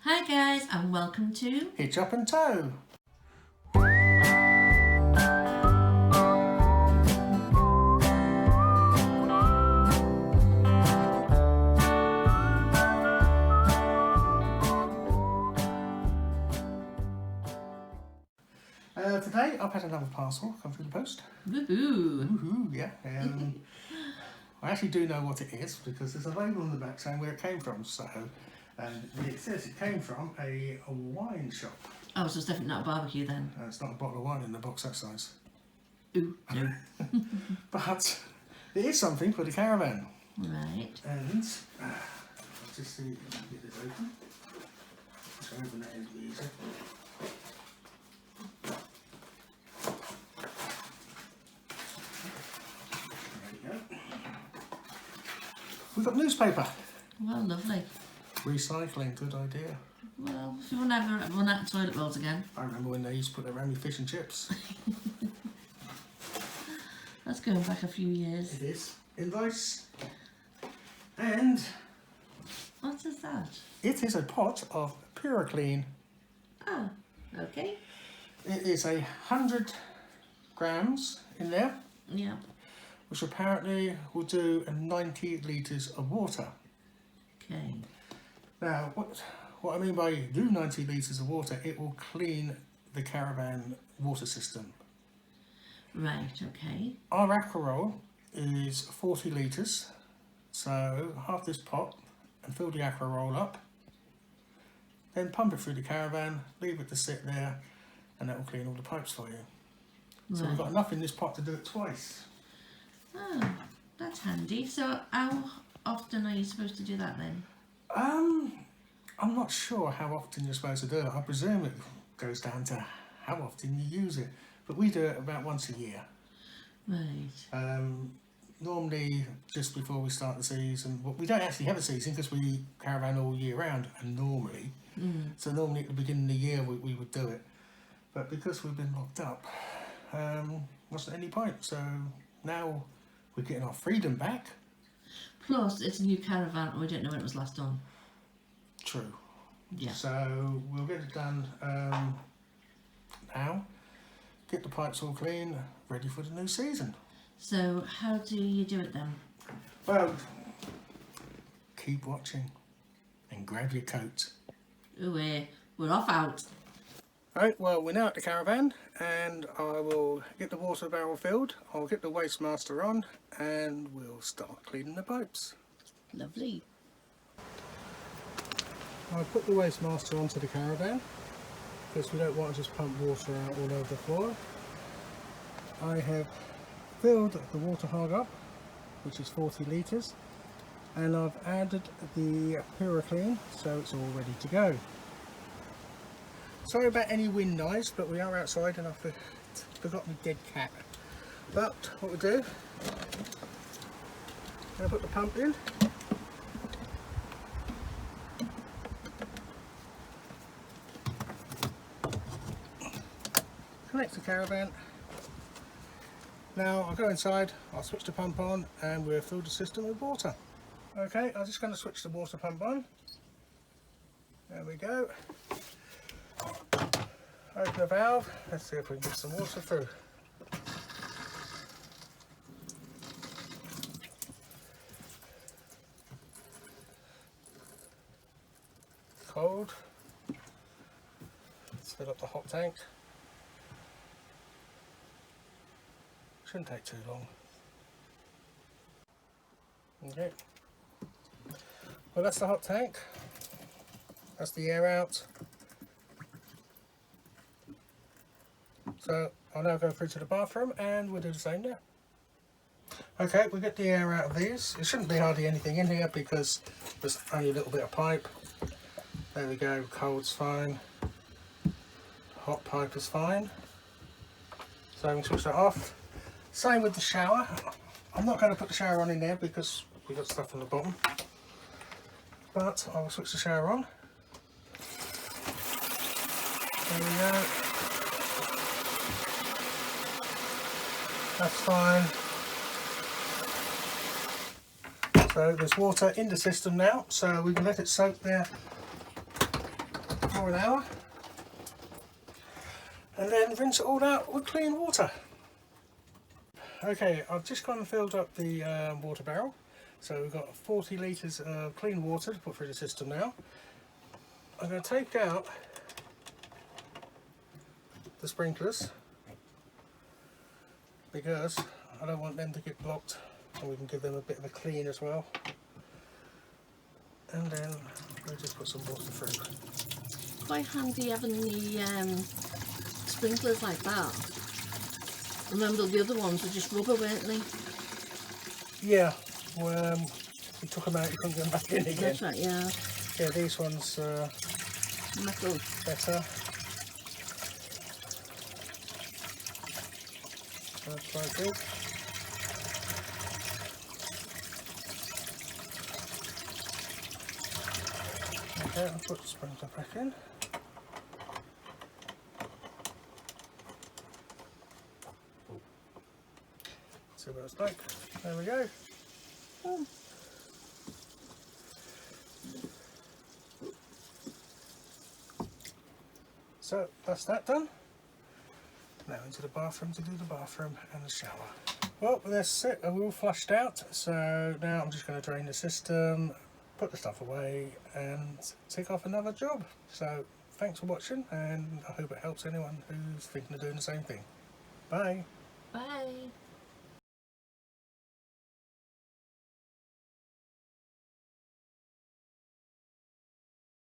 Hi guys, and welcome to Hitch Up and Tow. Today I've had another parcel come through the post. Woohoo! Woohoo, yeah. I actually do know what it is because there's a label on the back saying where it came from. So, and it says it came from a wine shop. Oh, so it's definitely not a barbecue then. It's not a bottle of wine in the box that size. Ooh, no. But it is something for the caravan. Right. And I'll just see if I can get this open. So open that end easy. We've got newspaper. Well, lovely. Recycling, good idea. Well, if you want to ever run out of toilet rolls again. I remember when they used to put that around with fish and chips. That's going back a few years. It is. Invoice. And What is that? it is a pot of Puriclean. Oh, okay. It is 100 grams in there, Yeah. which apparently will do 90 litres of water. Okay. Now, what I mean by do 90 litres of water, it will clean the caravan water system. Right, okay. Our aquaroll is 40 litres, so half this pot and fill the aquaroll up, then pump it through the caravan, leave it to sit there, and that will clean all the pipes for you. So we've got enough in this pot to do it twice. Oh, that's handy. So how often are you supposed to do that then? I'm not sure how often you're supposed to do it. I presume it goes down to how often you use it, but we do it about once a year. Right. Normally just before we start the season. Well, we don't actually have a season because we caravan all year round, and normally, so normally at the beginning of the year we would do it. But because we've been locked up, wasn't any point. So now we're getting our freedom back. Plus, it's a new caravan and we don't know when it was last done. True. Yeah. So we'll get it done now. Get the pipes all clean, ready for the new season. So how do you do it then? Well, keep watching and grab your coat. Ooh, we're off out. Right, well, we're now at the caravan and I will get the water barrel filled, I'll get the waste master on and we'll start cleaning the pipes. Lovely. I'll put the waste master onto the caravan because we don't want to just pump water out all over the floor. I have filled the water hog up, which is 40 litres, and I've added the Puriclean, so it's all ready to go. Sorry about any wind noise, but we are outside and I've forgot my dead cat. But what we do, I put the pump in. Connect the caravan. Now I'll go inside, I'll switch the pump on and we'll fill the system with water. Okay, I'm just going to switch the water pump on. There we go. Open the valve, let's see if we can get some water through. Cold. Let's fill up the hot tank. Shouldn't take too long. Okay. Well, that's the hot tank. That's the air out. So I'll now go through to the bathroom and we'll do the same there. Okay, we'll get the air out of these. It shouldn't be hardly anything in here because there's only a little bit of pipe. There we go, cold's fine. Hot pipe is fine. So we can switch that off. Same with the shower. I'm not going to put the shower on in there because we've got stuff on the bottom. But I will switch the shower on. There we go. That's fine. So there's water in the system now, so we can let it soak there for an hour and then rinse it all out with clean water. Okay, I've just gone and filled up the water barrel, so we've got 40 litres of clean water to put through the system now. I'm going to take out the sprinklers because I don't want them to get blocked, and we can give them a bit of a clean as well. And then we'll just put some water through. Quite handy having the sprinklers like that. Remember the other ones were just rubber, weren't they? Yeah, well, we took them out, you couldn't get them back in again. That's right, yeah. Yeah, these ones Metal. better. That's quite good. Okay, I'll put the sprinkler back in. See what it's like. There we go. So that's that done. Now into the bathroom to do the bathroom and the shower. Well, that's it. We're all flushed out. So now I'm just going to drain the system, put the stuff away and tick off another job. So thanks for watching, and I hope it helps anyone who's thinking of doing the same thing. Bye. Bye.